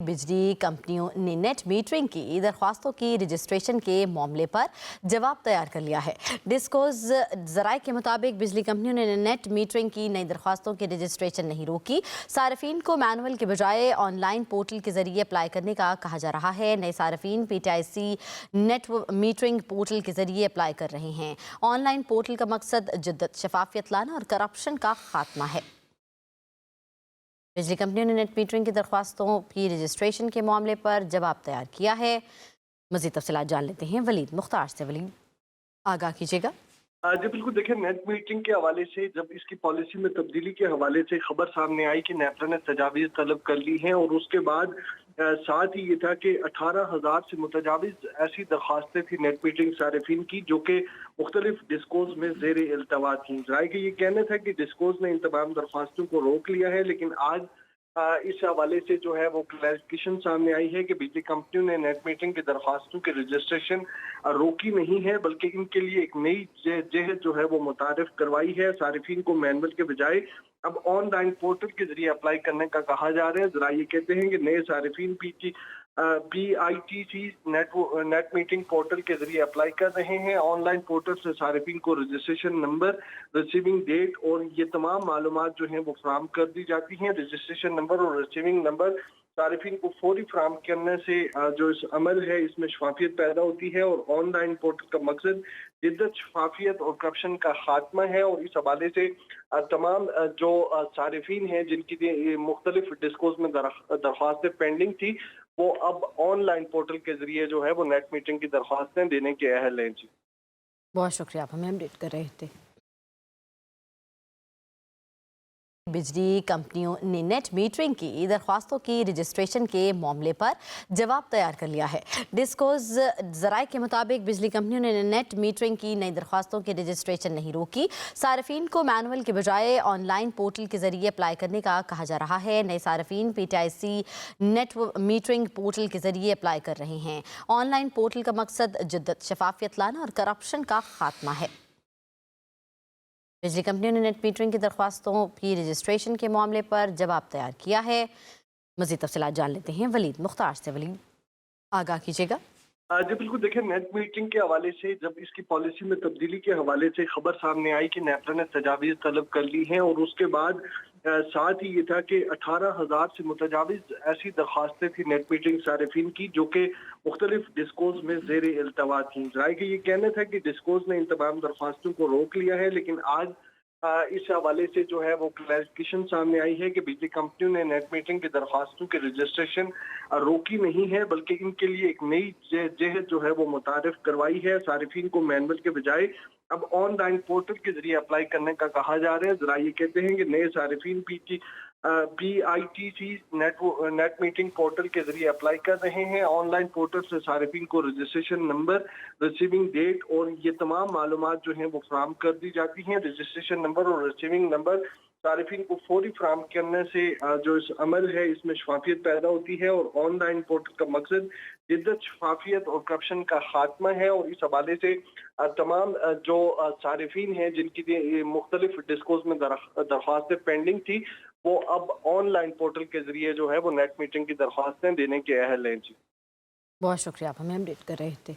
बिजली कंपनियों ने नेट मीटरिंग की दरख्वास्तों की रजिस्ट्रेशन के मामले पर जवाब तैयार कर लिया है। डिस्कोज जराये के मुताबिक बिजली कंपनियों ने नेट मीटरिंग की नई दरख्वास्तों की रजिस्ट्रेशन नहीं रोकी। सार्फिन को मैनुअल के बजाय ऑनलाइन पोर्टल के जरिए अप्लाई करने का कहा जा रहा है। नए सार्फिन PTIC नेट मीटरिंग पोर्टल के जरिए अप्लाई कर रहे हैं। ऑनलाइन पोर्टल का मकसद जिद्दत, शफाफियत लाना और करप्शन का खात्मा है। बिजली कंपनियों ने नेट मीटरिंग की दरख्वास्तों की रजिस्ट्रेशन के मामले पर जवाब तैयार किया है। मज़ीद तफसीलात जान लेते हैं वलीद मुख्तार से। वलीद, आगाह कीजिएगा। जी बिल्कुल, देखिए नेट मीटिंग के हवाले से जब इसकी पॉलिसी में तब्दीली के हवाले से खबर सामने आई कि नेपरा ने तजावीज़ तलब कर ली हैं और उसके बाद साथ ही ये था कि 18,000 से मुतजाविज ऐसी दरख्वास्तें थी नेट मीटिंग सारिफिन की जो कि मुख्तलिफ डिस्कोज में जेर इल्तवा थी। राय के ये कहना था कि डिस्कोज ने इन तमाम दरख्वास्तों को रोक लिया है, लेकिन आज इस हवाले से जो है वो क्लैरिफिकेशन सामने आई है कि बिजली कंपनियों ने नेट मीटिंग की दरख्वास्तों की रजिस्ट्रेशन रोकी नहीं है, बल्कि इनके लिए एक नई जहद जो है वो मुतारिफ करवाई है। सारिफिन को मैनुअल के बजाय अब ऑनलाइन पोर्टल के जरिए अप्लाई करने का कहा जा रहा है। जरा ये कहते हैं कि नए सारिफिन PITC नेट मीटिंग पोर्टल के जरिए अप्लाई कर रहे हैं। ऑनलाइन पोर्टल से सारिफिन को रजिस्ट्रेशन नंबर, रिसीविंग डेट और ये तमाम मालूमात जो हैं वो फराहम कर दी जाती हैं। रजिस्ट्रेशन नंबर और रिसीविंग नंबर सारिफिन को फौरी फराहम करने से जो इस अमल है इसमें शफाफियत पैदा होती है और ऑनलाइन पोर्टल का मकसद जिद्दत, शफाफियत और करप्शन का खात्मा है। और इस हवाले से तमाम जो सारिफिन हैं जिनकी मुख्तलिफ डिस्कोज में दरख्वास्तें पेंडिंग थी, वो अब ऑनलाइन पोर्टल के जरिए जो है वो नेट मीटिंग की दरख्वास्तें देने के अहल हैं। जी बहुत शुक्रिया, आप हमें अपडेट कर रहे थे। बिजली कंपनियों ने नेट मीटरिंग की दरख्वास्तों की रजिस्ट्रेशन के मामले पर जवाब तैयार कर लिया है। डिस्कोज जराये के मुताबिक बिजली कंपनियों ने नेट मीटरिंग की नई दरख्वास्तों की रजिस्ट्रेशन नहीं रोकी। सार्फिन को मैनुअल के बजाय ऑनलाइन पोर्टल के जरिए अप्लाई करने का कहा जा रहा है। नए सार्फिन PTIC नेट मीटरिंग पोर्टल के जरिए अप्लाई कर रहे हैं। ऑनलाइन पोर्टल का मकसद जिद्दत, शफाफियत लाना और करप्शन का खात्मा है। बिजली कंपनियों ने नेट मीटरिंग की दरख्वास्तों की रजिस्ट्रेशन के मामले पर जवाब तैयार किया है। मज़ीद तफसीलात जान लेते हैं वलीद मुख्तार से। वलीद, आगाह कीजिएगा। जी बिल्कुल, देखिए नेट मीटिंग के हवाले से जब इसकी पॉलिसी में तब्दीली के हवाले से खबर सामने आई कि नेपरा ने तजावीज़ तलब कर ली हैं और उसके बाद साथ ही ये था कि 18,000 से मुतजाविज ऐसी दरख्वास्तें थी नेट मीटिंग सारिफिन की जो कि मुख्तलिफ डिस्कोज में जेर इल्तवा थी। राय के ये कहना था कि डिस्कोज ने इन तमाम दरख्वास्तों को रोक लिया है, लेकिन आज इस हवाले से जो है वो क्लैरिफिकेशन सामने आई है कि बिजली कंपनियों ने नेट मीटिंग की दरख्वास्तों की रजिस्ट्रेशन रोकी नहीं है, बल्कि इनके लिए एक नई जहद जो है वो मुतारिफ करवाई है। सारिफिन को मैनुअल के बजाय अब ऑनलाइन पोर्टल के जरिए अप्लाई करने का कहा जा रहा है। जरा ये कहते हैं कि नए सारिफिन PITC नेट मीटिंग पोर्टल के जरिए अप्लाई कर रहे हैं। ऑनलाइन पोर्टल से सारिफिन को रजिस्ट्रेशन नंबर, रिसीविंग डेट और ये तमाम मालूमात जो हैं वो फराहम कर दी जाती हैं। रजिस्ट्रेशन नंबर और रिसीविंग नंबर सारिफिन को फौरी फराहम करने से जो इस अमल है इसमें शफाफियत पैदा होती है और ऑनलाइन पोर्टल का मकसद जिद्दत, शफाफियत और करप्शन का खात्मा है। और इस हवाले से तमाम जो सारिफिन हैं जिनकी मुख्तलिफ डिस्कोज में दरख्वास्तें पेंडिंग थी, वो अब ऑनलाइन पोर्टल के जरिए जो है वो नेट मीटिंग की दरख्वास्तें देने के अहल हैं। जी बहुत शुक्रिया, आप हमें अपडेट कर रहे थे।